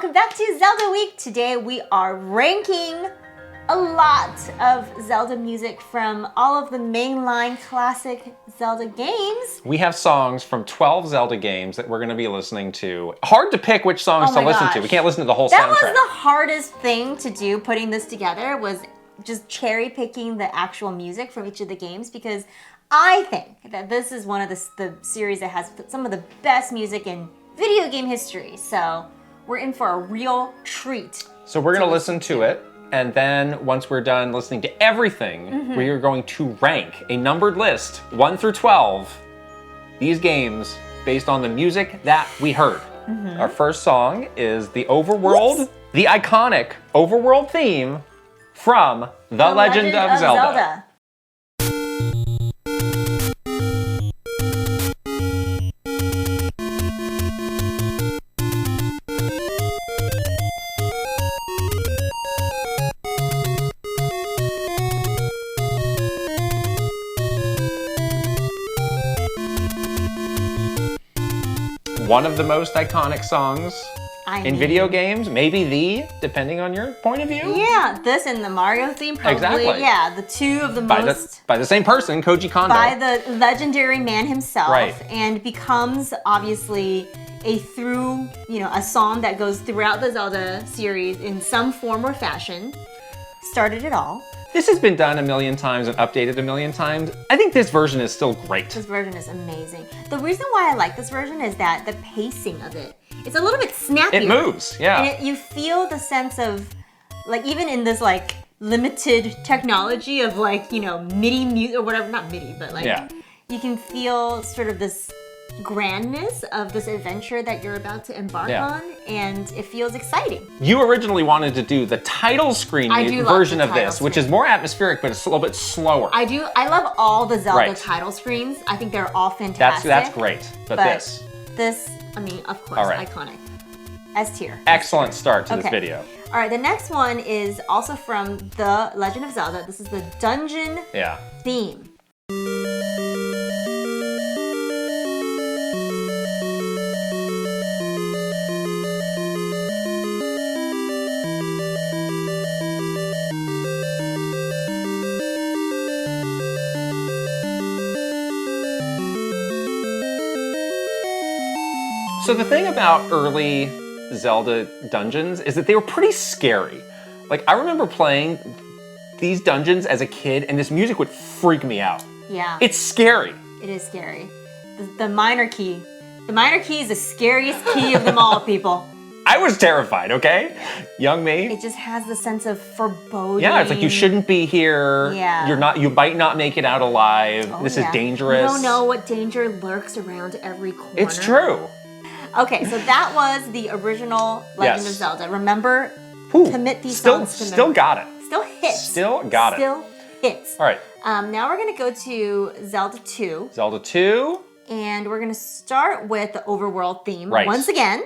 welcome back to Zelda Week. Today we are ranking a lot of Zelda music from all of the mainline classic Zelda games. We have songs from 12 Zelda games that we're going to be listening to. Hard to pick which songs to listen to. We can't listen to the whole soundtrack. That was the hardest thing to do, putting this together, was just cherry picking the actual music from each of the games, because I think that this is one of the series that has some of the best music in video game history. So we're in for a real treat. So we're going to listen to it. And then once we're done listening to everything, we are going to rank a numbered list, 1 through 12, these games based on the music that we heard. Our first song is the Overworld, the iconic Overworld theme from The Legend of Zelda. One of the most iconic songs in video games, maybe the, depending on your point of view. Yeah, this and the Mario theme, probably. Exactly. Yeah, the two of the most. By the same person, Koji Kondo. By the legendary man himself. Right. And becomes, obviously, a song that goes throughout the Zelda series in some form or fashion. Started it all. This has been done a million times and updated a million times. I think this version is still great. This version is amazing. The reason why I like this version is that the pacing of it, it's a little bit snappier. It moves, yeah. And you feel the sense of, like, even in this, like, limited technology of, like, MIDI music or whatever, not MIDI, but, like, you can feel sort of this grandness of this adventure that you're about to embark on, and it feels exciting. You originally wanted to do the title screen version of this, which is more atmospheric, but it's a little bit slower. I love all the Zelda title screens. I think they're all fantastic. That's great, but this, I mean, of course, iconic. S tier. Excellent start to this video. All right, the next one is also from The Legend of Zelda. This is the dungeon theme. So the thing about early Zelda dungeons is that they were pretty scary. Like, I remember playing these dungeons as a kid, and this music would freak me out. Yeah. It's scary. It is scary. The minor key. The minor key is the scariest key of them all, people. I was terrified, okay? Young me. It just has the sense of foreboding. Yeah, it's like, you shouldn't be here. Yeah. You might not make it out alive. This is dangerous. You don't know what danger lurks around every corner. It's true. Okay, so that was the original Legend of Zelda. Remember, commit these songs to memory. Still got it. Still hits. Still got it. Still hits. All right. Now we're going to go to Zelda 2. Zelda 2. And we're going to start with the Overworld theme once again.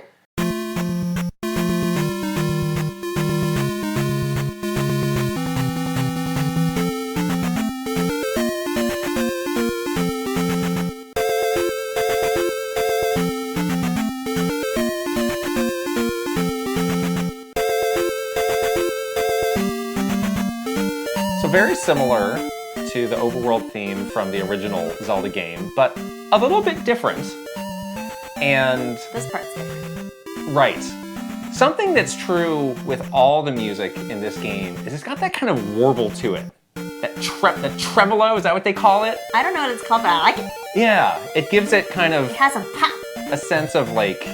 Very similar to the Overworld theme from the original Zelda game, but a little bit different. And this part's different. Right. Something that's true with all the music in this game is it's got that kind of warble to it. That tremolo, is that what they call it? I don't know what it's called, but I like it. Yeah, it gives it kind of... It has some pop. A sense of, like,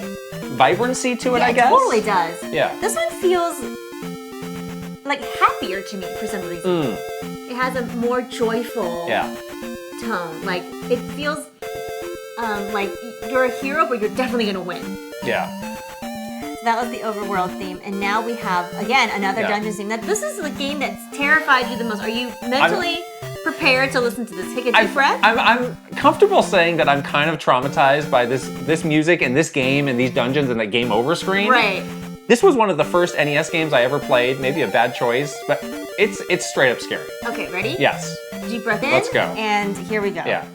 vibrancy to it, I guess? It totally does. Yeah. This one feels like happier to me for some reason. It has a more joyful tone. Like, it feels like you're a hero, but you're definitely gonna win. Yeah. So that was the Overworld theme, and now we have, again, another dungeon theme. This is the game that's terrified you the most. Are you mentally prepared to listen to this? Take a deep breath. I'm comfortable saying that I'm kind of traumatized by this music and this game and these dungeons and the game over screen. Right. This was one of the first NES games I ever played. Maybe a bad choice, but it's straight up scary. Okay, ready? Yes. Deep breath in. Let's go. And here we go. Yeah.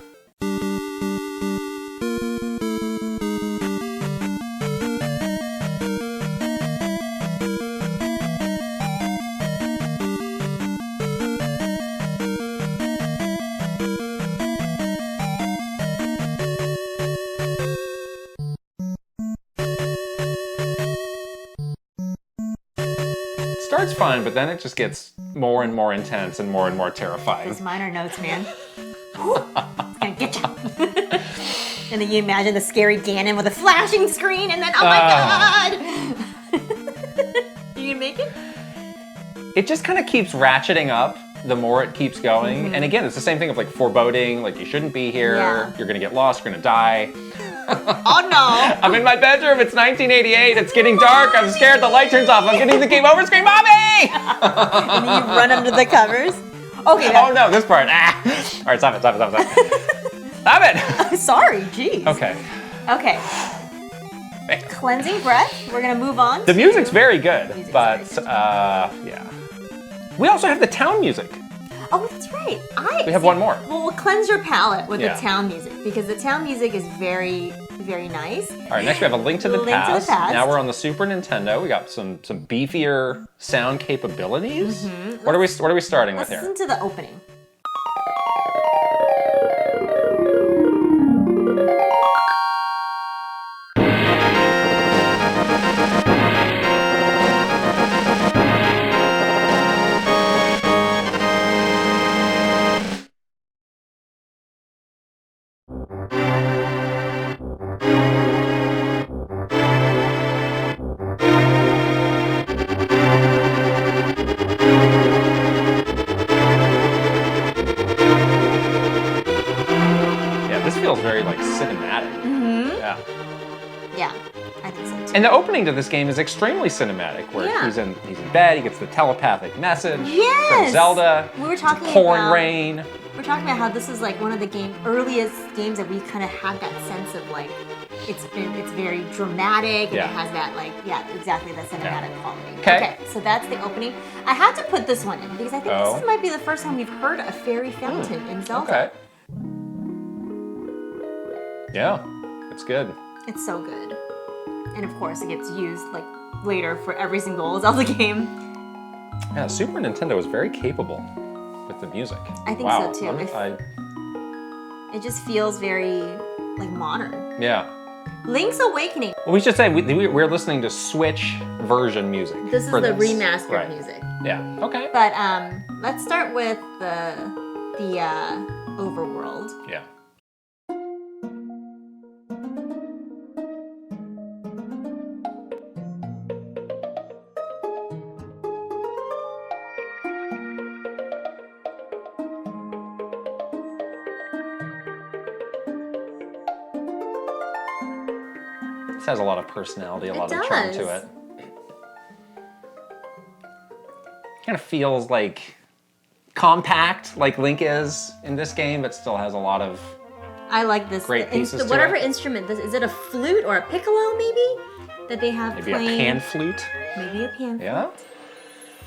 starts fine, but then it just gets more and more intense and more terrifying. Those minor notes, man. It's gonna get you. And then you imagine the scary Ganon with a flashing screen, and then, oh my god! You gonna make it? It just kind of keeps ratcheting up the more it keeps going. And again, it's the same thing of like foreboding, like you shouldn't be here, you're gonna get lost, you're gonna die. Oh no! I'm in my bedroom, it's 1988, it's getting dark, I'm scared, the light turns off, I'm getting the game over screen, Mommy! And then you run under the covers. Okay. Oh no, this part. Ah! All right, stop it. Stop it! Sorry, jeez. Okay. Okay. Cleansing breath. We're gonna move on. The music's very good, Music's but very good. yeah. We also have the town music. Oh, that's right. We have one more. Well, we'll cleanse your palate with Yeah. the town music because the town music is very, very nice. All right, next we have A Link to the Link to the Past. Past. Now we're on the Super Nintendo. We got some beefier sound capabilities. What are we starting with Let's here? listen to the opening. Feels very like cinematic. Yeah. Yeah, I think so too. And the opening to this game is extremely cinematic, where Yeah. he's in bed, he gets the telepathic message from Yes! Zelda. We were talking pouring about rain. We're talking about how this is like one of the earliest games that we kind of had that sense of like it's very dramatic and Yeah. it has that exactly that cinematic quality. Okay. So that's the opening. I had to put this one in because I think this might be the first time we've heard a fairy fountain in Zelda. Okay. Yeah, it's good. It's so good. And of course it gets used like later for every single Zelda game. Yeah, Super Nintendo was very capable with the music. I think wow. so too. It just feels very like modern. Yeah. Link's Awakening. Well, we should say we're listening to Switch version music. This is for the this. remastered Right. music. Yeah. Okay. But let's start with the overworld. Yeah. This has a lot of personality, a lot of charm to it. Kind of feels like compact, like Link is in this game, but still has a lot of I like this. great pieces to whatever it. instrument, is it a flute or a piccolo maybe? That they have Maybe playing? a pan flute. Maybe a pan flute. Yeah.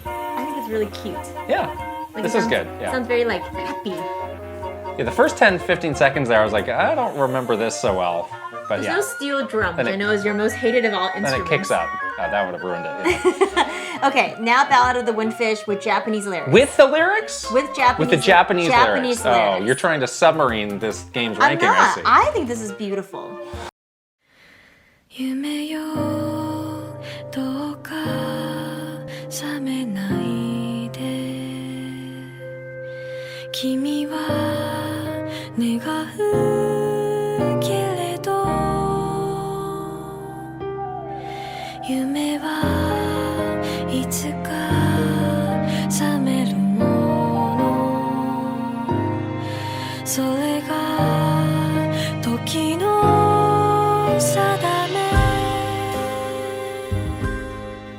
I think it's really cute. Yeah. Like, This it is sounds- good. Yeah. Sounds very like peppy. Yeah, the first 10, 15 seconds there, I was like, I don't remember this so well. But There's yeah. no steel drum, which Then I know is your most hated of all instruments. Then it kicks up. That would have ruined it. Yeah. Okay, now Ballad of the Windfish with Japanese lyrics. With the lyrics? With Japanese With the Japanese lyrics. Oh, lyrics. you're trying to submarine this game's I'm ranking, not. I see. I think this is beautiful. 夢よどうか覚めないで君は願うけれど夢はいつか覚めるものそれが時の定め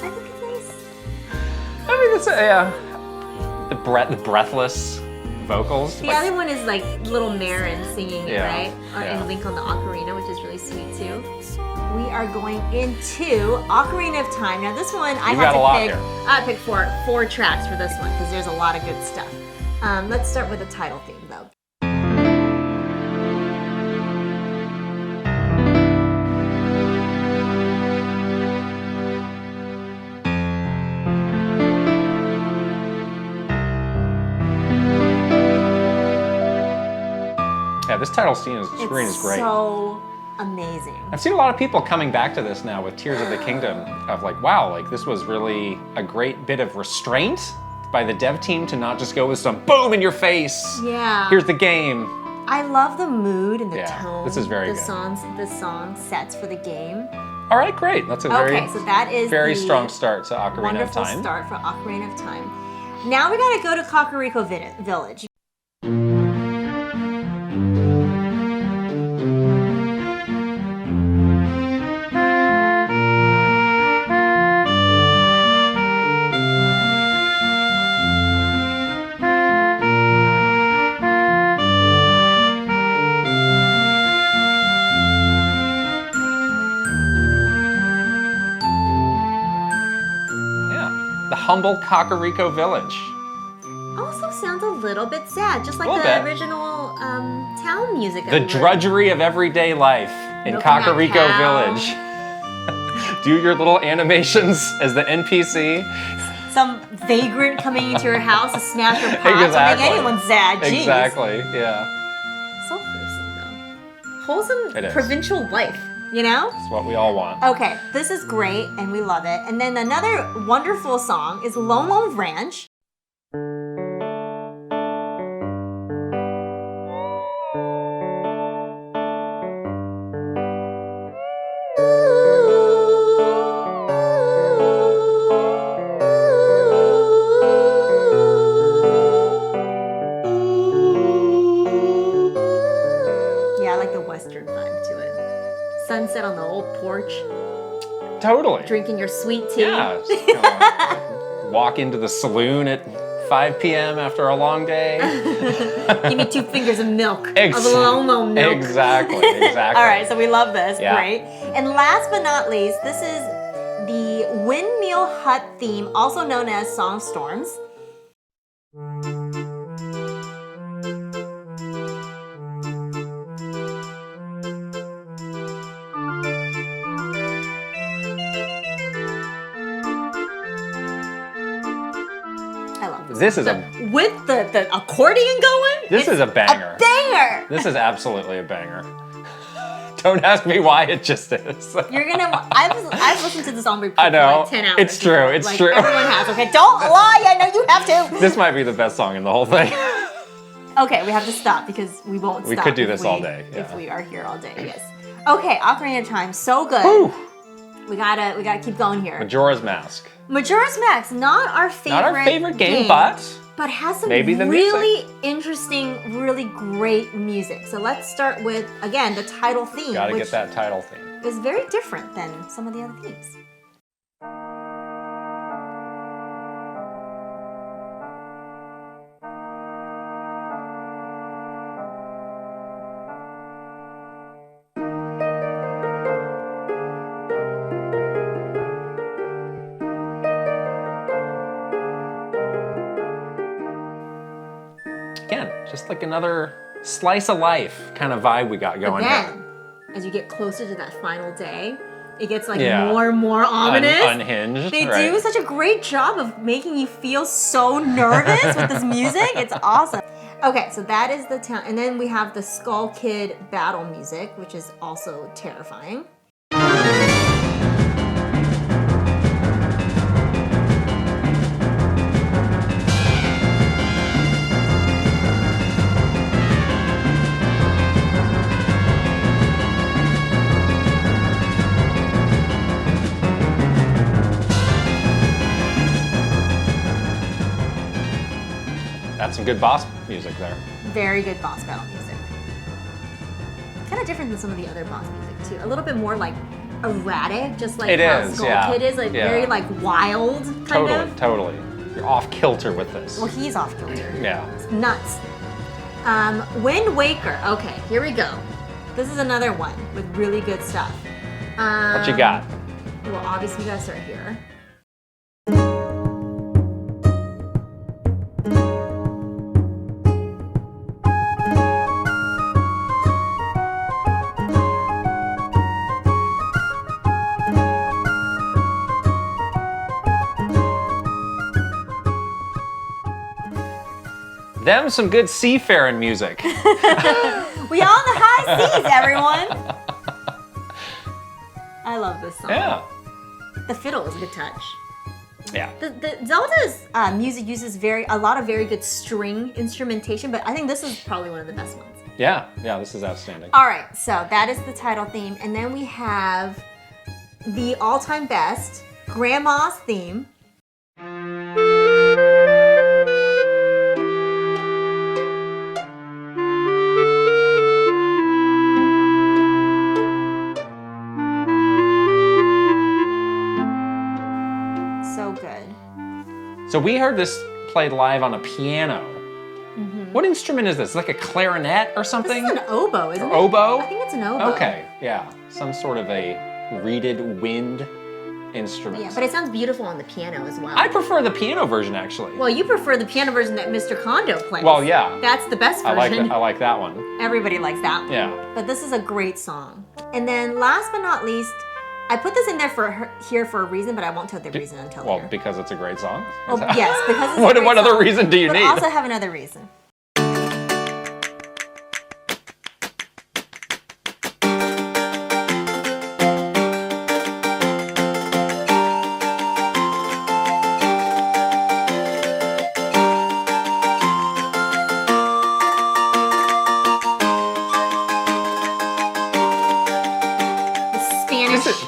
I think it's nice. I mean, it's yeah. The breathless vocals. The other one is like little Marin singing it, Yeah, right? Or yeah. and Link on the ocarina, which is really sweet too. We are going into Ocarina of Time. Now this one I You've had got a lot to pick. here. I picked four tracks for this one because there's a lot of good stuff. Let's start with the title theme though. Yeah, this title screen is great. So amazing. I've seen a lot of people coming back to this now with Tears of the Kingdom of like, wow, like this was really a great bit of restraint by the dev team to not just go with some boom in your face. Yeah. Here's the game. I love the mood and the Yeah, tone. this is very the good. The song sets for the game. All right, great. That's a very, Okay, so that is very the strong start to Ocarina of wonderful Time. start for Ocarina of Time. Now we gotta go to Kakariko Village. Yeah, the humble Kakariko Village. Also sounds a little bit sad, just like A the little bit. original town music. that The we were- drudgery of everyday life in Milking that Kakariko cow. Village. Do your little animations as the NPC. Some vagrant coming into your house to snatch your pot Exactly. to make anyone sad. Jeez. Exactly, yeah. So wholesome, though. Wholesome It is. provincial life, you know? It's what we all want. Okay, this is great and we love it. And then another wonderful song is Lone Lone Ranch. Yeah, I like the western vibe to it. Sunset on the old porch, Totally. drinking your sweet tea. Yeah. just kinda walk into the saloon at 5 p.m. after a long day. Give me 2 fingers of milk. Ex- Of Lone Lone milk. Exactly, exactly. All right, so we love this. Yeah. Great. And last but not least, this is the Windmill Hut theme, also known as Song of Storms. I love this. This is a With the accordion going? This is a banger. A banger! This is absolutely a banger. Don't ask me why, it just is. You're gonna. I've listened to this on repeat I know. for like 10 hours. It's true, it's like, true. Everyone has. Okay, don't lie. I know you have to. This might be the best song in the whole thing. Okay, we have to stop because we won't stop. We could do if this all day, If yeah. we are here all day, yes. Okay, Ocarina of Time, so good. Whew. We gotta keep going here. Majora's Mask. Majora's Mask, not our favorite. Not our favorite game, but has some maybe the really interesting, really great music. So let's start with, again, the title theme, gotta which get that title theme. is very different than some of the other themes. Again, just like another slice of life kind of vibe we got going But here. then, as you get closer to that final day, it gets like Yeah. more and more ominous. Unhinged. They right. do such a great job of making you feel so nervous with this music. It's awesome. Okay, so that is the town. And then we have the Skull Kid battle music, which is also terrifying. That's some good boss music there. Very good boss battle music. Kind of different than some of the other boss music too. A little bit more like erratic, just like It how is, Skull yeah. Kid is, like Yeah. very like wild kind Totally, of. totally. You're off kilter with this. Well, he's off kilter. Yeah. It's nuts. Wind Waker. Okay, here we go. This is another one with really good stuff. What you got? Well, obviously we gotta start here. Them some good seafaring music. We on the high seas, everyone. I love this song. Yeah. The fiddle is a good touch. Yeah. The Zelda's music uses a lot of very good string instrumentation, but I think this is probably one of the best ones. Yeah, this is outstanding. All right, so that is the title theme, and then we have the all-time best, Grandma's theme. So good. So we heard this played live on a piano. What instrument is this? Like a clarinet or something? This is an oboe, isn't it? Oboe? I think it's an oboe. Okay, yeah. Some sort of a reeded wind instrument. Yeah, but it sounds beautiful on the piano as well. I prefer the piano version, actually. Well, you prefer the piano version that Mr. Kondo plays. Well, yeah. That's the best version. I like that one. Everybody likes that one. Yeah. But this is a great song. And then last but not least, I put this in there here for a reason, but I won't tell the reason until Well, later. because it's a great song? Well, yes, because it's a great What other song, reason do you but need? I also have another reason.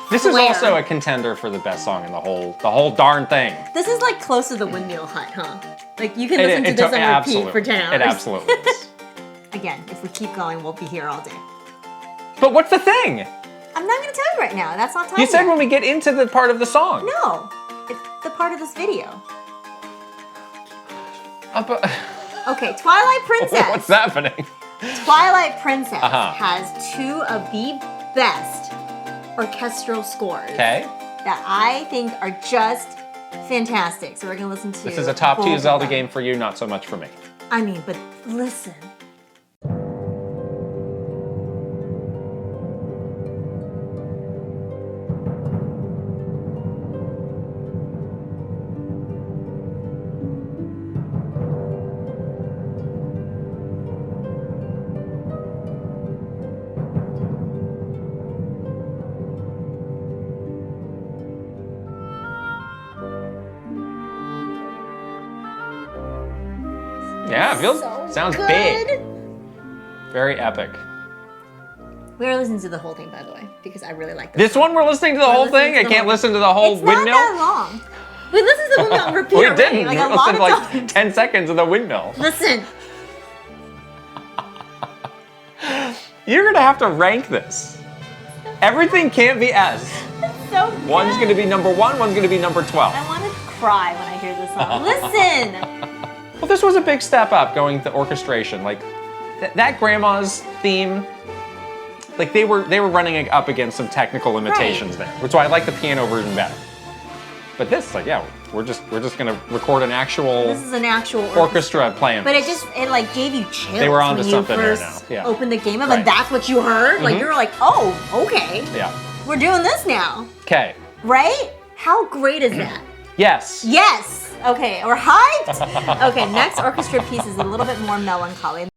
This is also a contender for the best song in the whole darn thing. This is like close to the Windmill Hut, huh? Like you can listen to this on repeat for 10 hours. It absolutely is. Again, if we keep going, we'll be here all day. But what's the thing? I'm not going to tell you right now. That's not time You said yet. when we get into the part of the song. No, it's the part of this video. Okay, Twilight Princess. What's happening? Twilight Princess Uh-huh. has two of the best orchestral scores Okay. that I think are just fantastic. So we're going to listen to This is a top both 2 of Zelda them. game for you, not so much for me. I mean, but listen. Yeah, it feels sounds good. big. Very epic. We're listening to the whole thing, by the way, because I really like this. This one we're listening to the whole listening thing? to I the can't whole listen to the whole It's windmill? not that long. We listened to the windmill on repeat We already, didn't. like We a lot listened of like times. 10 seconds of the windmill. Listen. You're gonna have to rank this. Everything can't be S. So good. One's gonna be number 1, one's gonna be number 12. I want to cry when I hear this song. Listen. Well, this was a big step up going to orchestration. Like that grandma's theme, like they were running up against some technical limitations there. Which is why I like the piano version better. But this, like, yeah, we're just gonna record an actual This is an actual orchestra playing. But it like gave you chills. They were onto when something you there first now, yeah. opened the game up, Right. and that's what you heard. Like you were like, oh, okay, Yeah. we're doing this now, Okay. right? How great is that? Yes. Yes. Okay, we're hyped. Okay, next orchestra piece is a little bit more melancholy.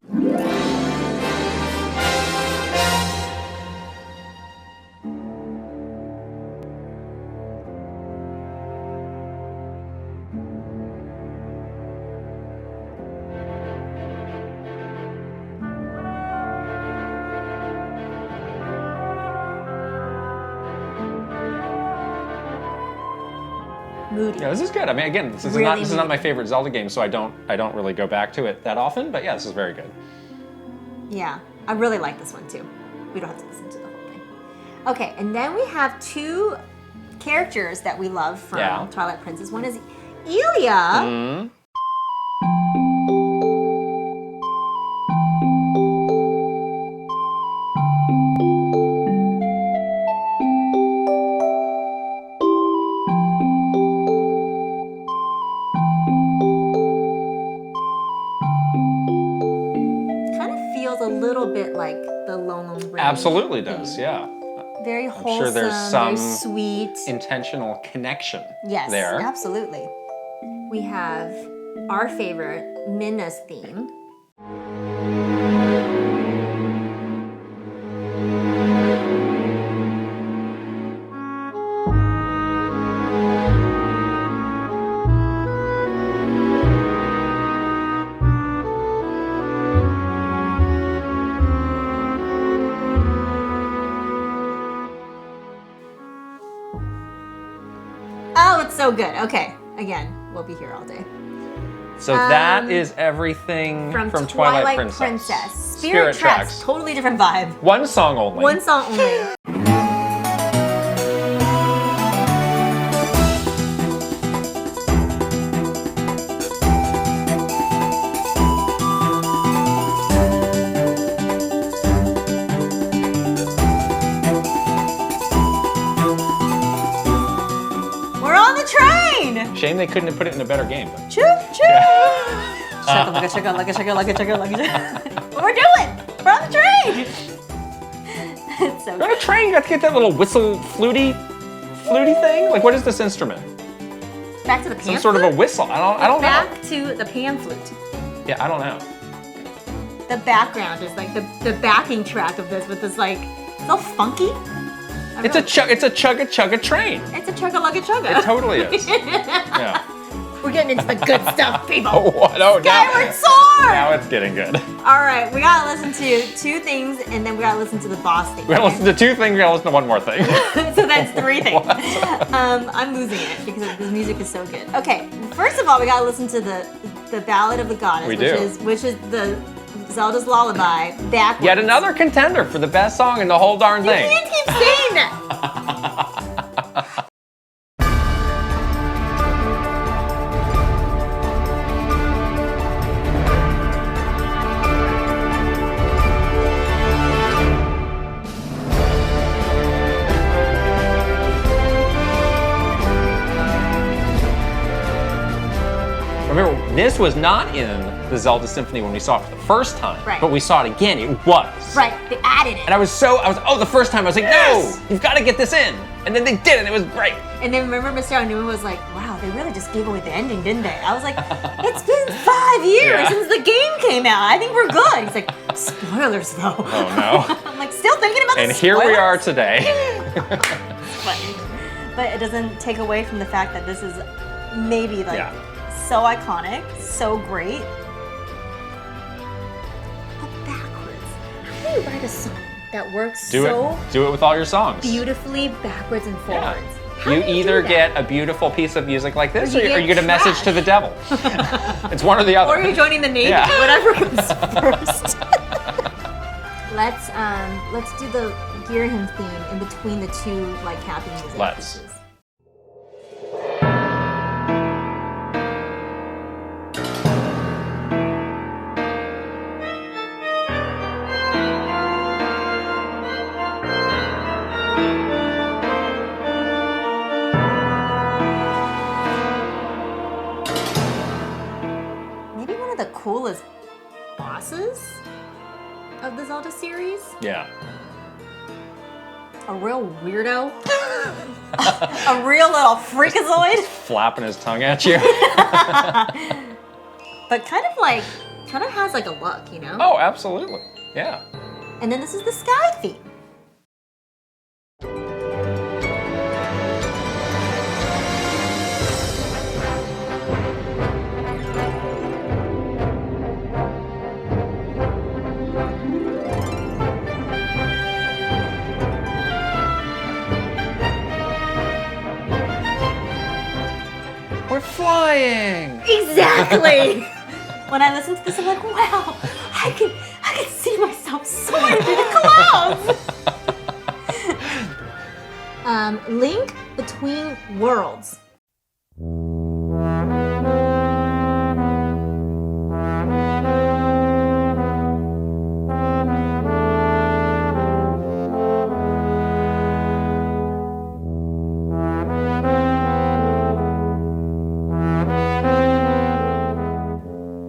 Moody. Yeah, this is good. I mean, again, this is Really not my favorite Zelda game, so I don't really go back to it that often. But yeah, this is very good. Yeah, I really like this one too. We don't have to listen to the whole thing. Okay, and then we have two characters that we love from Yeah. Twilight Princess. One is Elia. Mm. Kind of feels a little bit like the Lone Lone Ranger. Absolutely does. Yeah. Very wholesome, sure there's some very sweet. intentional connection Yes, there. absolutely. We have our favorite, Minna's theme. Oh, it's so good. Okay, again, we'll be here all day. So that is everything From Twilight Princess. Spirit Tracks. Totally different vibe. One song only. One song only. We're on the train! Shame they couldn't have put it in a better game. But. Choo choo! What we're doing? We're on the train! It's so You're on a train, you got to get that little whistle fluty thing? Like, what is this instrument? Back to the pan Some sort of a whistle. I don't know. Back to the pan flute. Yeah, I don't know. The background is like the backing track of this with this like, it's all funky. It's a chugga train. It's a chugga-lugga-chugga. It totally is. Yeah. We're getting into the good stuff, people. Oh, Skyward Sword! Now it's getting good. All right, we gotta listen to 2 things, and then we gotta listen to the boss thing. We gotta listen to 2 things, we gotta listen to 1 more thing. So that's 3 things. I'm losing it because this music is so good. Okay, first of all, we gotta listen to the Ballad of the Goddess, which is the Zelda's Lullaby backwards. Yet another contender for the best song in the whole darn thing. You can't keep saying that. Remember, this was not in the Zelda Symphony when we saw it for the first time. Right. But we saw it again, it was. Right, they added it. And the first time I was like, Yes! no, you've got to get this in. And then they did, and it was great. And then remember Mr. Onuma was like, wow, they really just gave away the ending, didn't they? I was like, it's been 5 years since the game came out. I think we're good. He's like, spoilers though. Oh no. I'm like, still thinking about And the here we spoilers? are today. Funny. But it doesn't take away from the fact that this is maybe like so iconic, so great. But backwards. How do you write a song that works Do it with all your songs. beautifully backwards and forwards? How You do do either that? get a beautiful piece of music like this, Or or you you get get a message to the devil. It's one or the other. Or you're joining the Navy, Yeah. whatever comes first. Let's do the Gear Him theme in between the 2 like happy music. Let's. pieces. Maybe one of the coolest bosses of the Zelda series. Yeah. A real weirdo. A real little freakazoid. Flapping his tongue at you. But kind of has like a look, you know? Oh, absolutely. Yeah. And then this is the sky theme. We're flying. Exactly. When I listen to this, I'm like, wow, I can see myself soaring through the clouds. Link Between Worlds.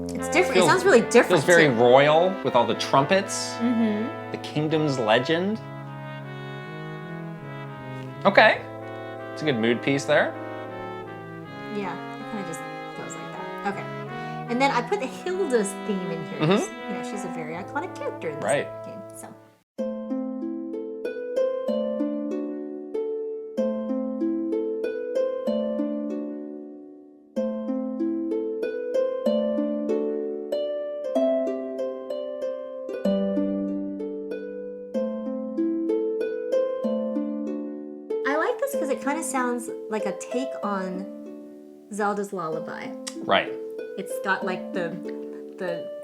It's different. It sounds really different. Feels very too. royal with all the trumpets. Mm-hmm. The kingdom's legend. Okay. It's a good mood piece there. Yeah, it kind of just goes like that. Okay. And then I put the Hilda's theme in here. Mhm. You know, she's a very iconic character in this Right. game. So. I like this because it kind of of sounds like a take on Zelda's Lullaby. Right. It's got like the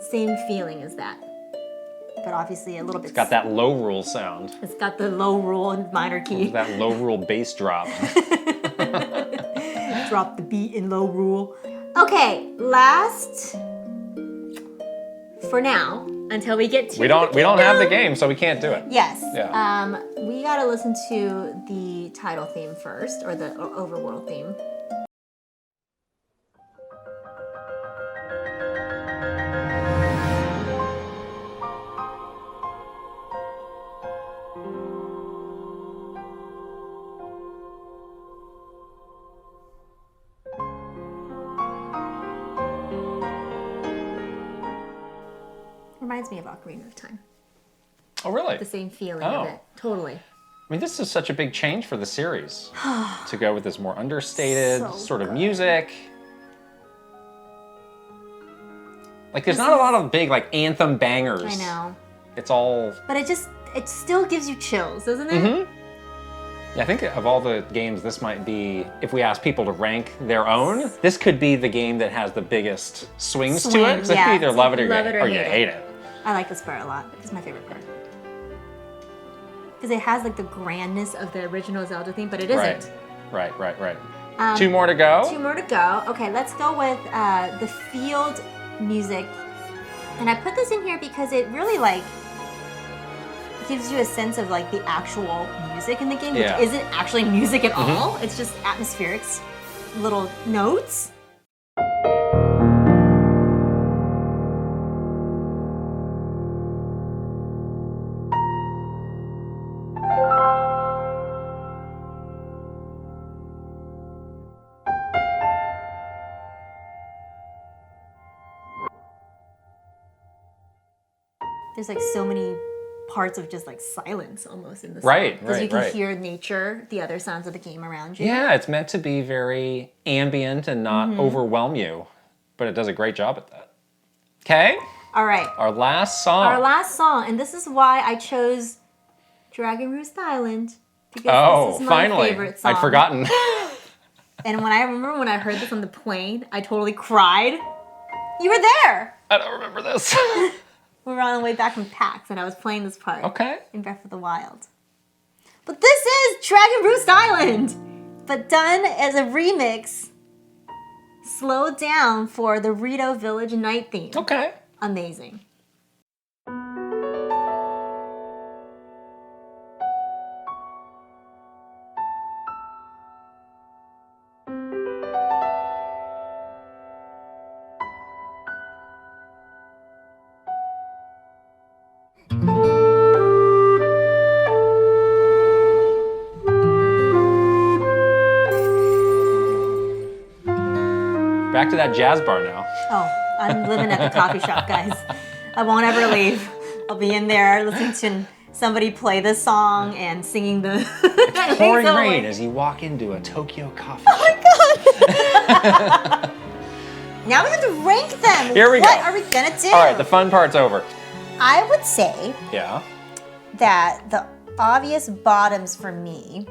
same feeling as that, but obviously a little bit. It's got that low rule sound. It's got the low rule and minor key. That low rule bass drop. Drop the beat in low rule. Okay, last for now until we get to we don't have the game, so we can't do it. Yes. Yeah. We gotta listen to the title theme first, or the overworld theme. Reminds me of Ocarina of Time. Oh, really? The same feeling Oh. of it. Totally. I mean, this is such a big change for the series. To go with this more understated So sort of good. music. Like, there's not a lot of big, like, anthem bangers. I know. It's all... But it still gives you chills, doesn't it? Mm-hmm. Yeah, I think of all the games, this might be, if we ask people to rank their own, this could be the game that has the biggest swings to it. Swing, Because you yeah. either love it or you hate hate it. I like this part a lot. It's my favorite part. Because it has like the grandness of the original Zelda theme, but it isn't. Right. Two more to go. Two more to go. Okay, let's go with the field music. And I put this in here because it really like gives you a sense of like the actual music in the game, which Yeah. isn't actually music at all. It's just atmospheric little notes. There's like so many parts of just like silence almost in the song. Right, Because you can right. hear nature, the other sounds of the game around you. Yeah, it's meant to be very ambient and not overwhelm you, but it does a great job at that. Okay, All right. our last song. Our last song, and this is why I chose Dragon Roost Island. Because Oh, this is my finally. favorite song. I'd forgotten. And when I heard this on the plane, I totally cried. You were there. I don't remember this. We were on the way back from PAX, and I was playing this part Okay. in Breath of the Wild. But this is Dragon Roost Island, but done as a remix, slowed down for the Rito Village night theme. Okay. Amazing. Back to that jazz bar now. Oh, I'm living at the coffee shop, guys. I won't ever leave. I'll be in there listening to somebody play this song and singing the Pouring So, rain like, as you walk into a Tokyo coffee Oh shop. my god! Now we have to rank them. Here we go. What are we gonna do? All right, the fun part's over. I would say Yeah. that the obvious bottoms for me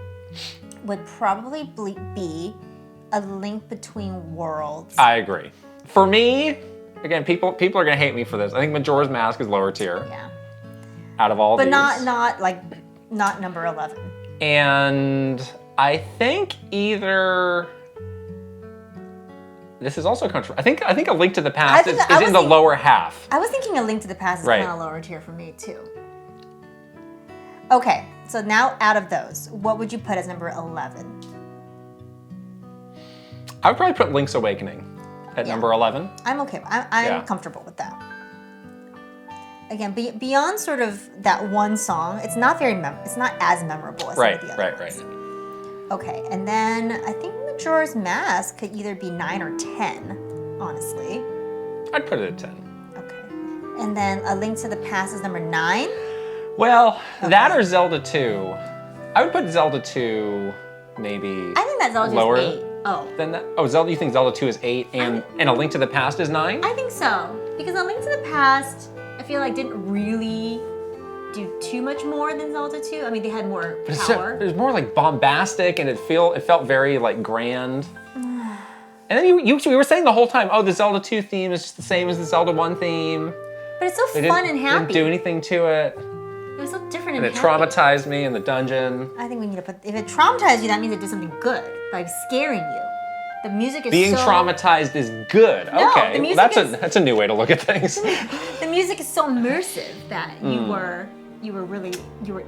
would probably be A Link Between Worlds. I agree. For me, again, people are gonna hate me for this. I think Majora's Mask is lower tier Yeah, out of all but these. not number 11. And I think either this is also controversial. I think A Link to the Past think is that- I in was the thinking- lower half. I was thinking A Link to the Past is Right. kind of lower tier for me too. Okay, so now out of those, what would you put as number 11? I would probably put Link's Awakening at number 11. I'm okay. I'm Yeah. comfortable with that. Again, beyond sort of that one song, it's not it's not as memorable as some of the other ones. Okay, and then I think Majora's Mask could either be 9 or 10, honestly. I'd put it at 10. Okay, and then A Link to the Past is number 9. Well, that or Zelda 2. I would put Zelda 2 maybe I think that Zelda's lower 8. Oh, than that. Oh, Zelda, you think Zelda 2 is 8 and A Link to the Past is 9? I think so. Because A Link to the Past, I feel like didn't really do too much more than Zelda 2. I mean, they had more It power. was more like bombastic, and it felt very like grand. And then we were saying the whole time, oh, the Zelda 2 theme is just the same as the Zelda 1 theme. But it's so They fun and happy. didn't do anything to it. It was so different And and it happy. traumatized me in the dungeon. I think we need to put, if it traumatized you, that means it did something good by scaring you. The music is Being so... traumatized is good. No, Okay, the music that's a new way to look at things. The music is so immersive that you were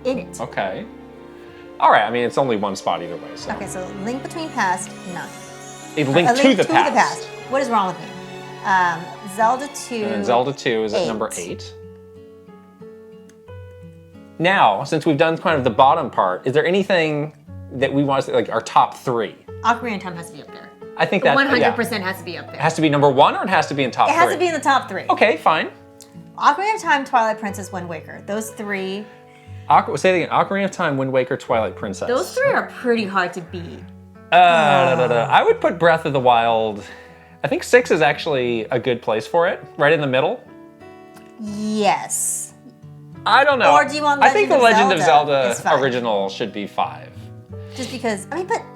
in it. Okay. All right. I mean, it's only one spot either way. So. Okay, so Link Between Past, 9. A Link to the Past. What is wrong with me? Zelda 2. And then Zelda 2 is at number 8. Now, since we've done kind of the bottom part, is there anything that we want to say, like our top 3? Ocarina of Time has to be up there. I think that 100% has to be up there. It has to be number 1, or it has to be in top 3? It has to be in the top 3. Okay, fine. Ocarina of Time, Twilight Princess, Wind Waker. Those 3. Say it again. Ocarina of Time, Wind Waker, Twilight Princess. Those 3 are pretty hard to beat. I would put Breath of the Wild. I think 6 is actually a good place for it, right in the middle. Yes. I don't know. Or do you want I think the Legend of is Zelda five. original should be 5. Just because,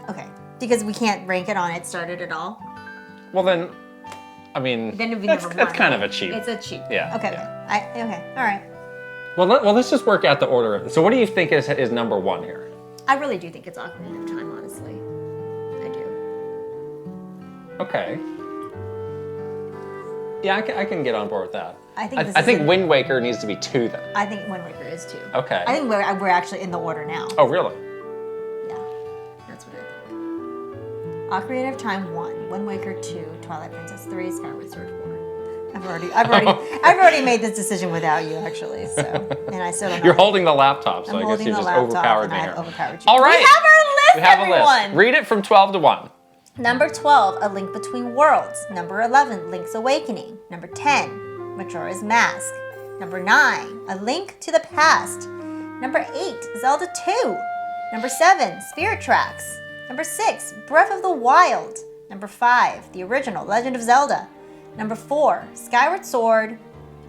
okay. Because we can't rank it on it started at all. Well then, I mean, Then it'd be that's number 1. kind of a cheap. It's a cheap. Yeah. Okay. yeah. Okay. All right. Well, let's just work out the order of it. So what do you think is number 1 here? I really do think it's Ocarina of Time, honestly. I do. Okay. Yeah, I can get on board with that. I think Wind Waker needs to be 2 then. I think Wind Waker is 2. Okay. I think we're actually in the order now. Oh, really? Yeah. That's what I think. Ocarina of Time 1, Wind Waker 2, Twilight Princess 3, Skyward Sword 4. I've already made this decision without you, actually. So, and I still don't know. You're holding the laptop, so I'm I guess holding you the just laptop overpowered and me I here. have overpowered you. All right. We have our list, We have everyone. a list. Read it from 12 to 1. Number 12, A Link Between Worlds. Number 11, Link's Awakening. Number 10, Majora's Mask. Number 9, A Link to the Past. Number 8, Zelda 2. Number 7, Spirit Tracks. Number 6, Breath of the Wild. Number 5, the original Legend of Zelda. Number 4, Skyward Sword.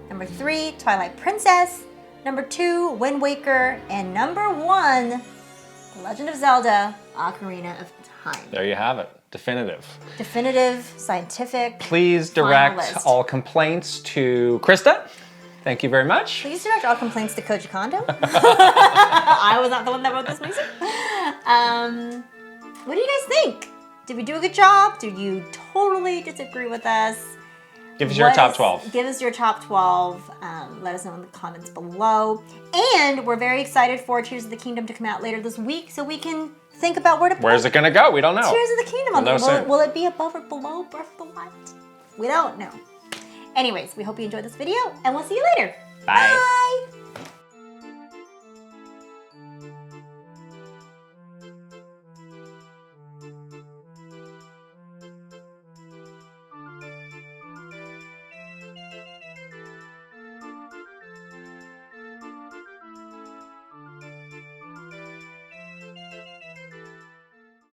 Number 3, Twilight Princess. Number 2, Wind Waker. And number 1, The Legend of Zelda, Ocarina of Time. There you have it. Definitive. Definitive, scientific. Please final direct list. all complaints to Krysta. Thank you very much. Please direct all complaints to Koji Kondo. I was not the one that wrote this music. What do you guys think? Did we do a good job? Do you totally disagree with us? Give us your top 12. Give us your top 12. Let us know in the comments below. And we're very excited for Tears of the Kingdom to come out later this week so we can think about where to put Where's it going to go? We don't know. Tears of the Kingdom. We'll know soon. Will it be above or below Breath of the Wild? We don't know. Anyways, we hope you enjoyed this video and we'll see you later. Bye. Bye.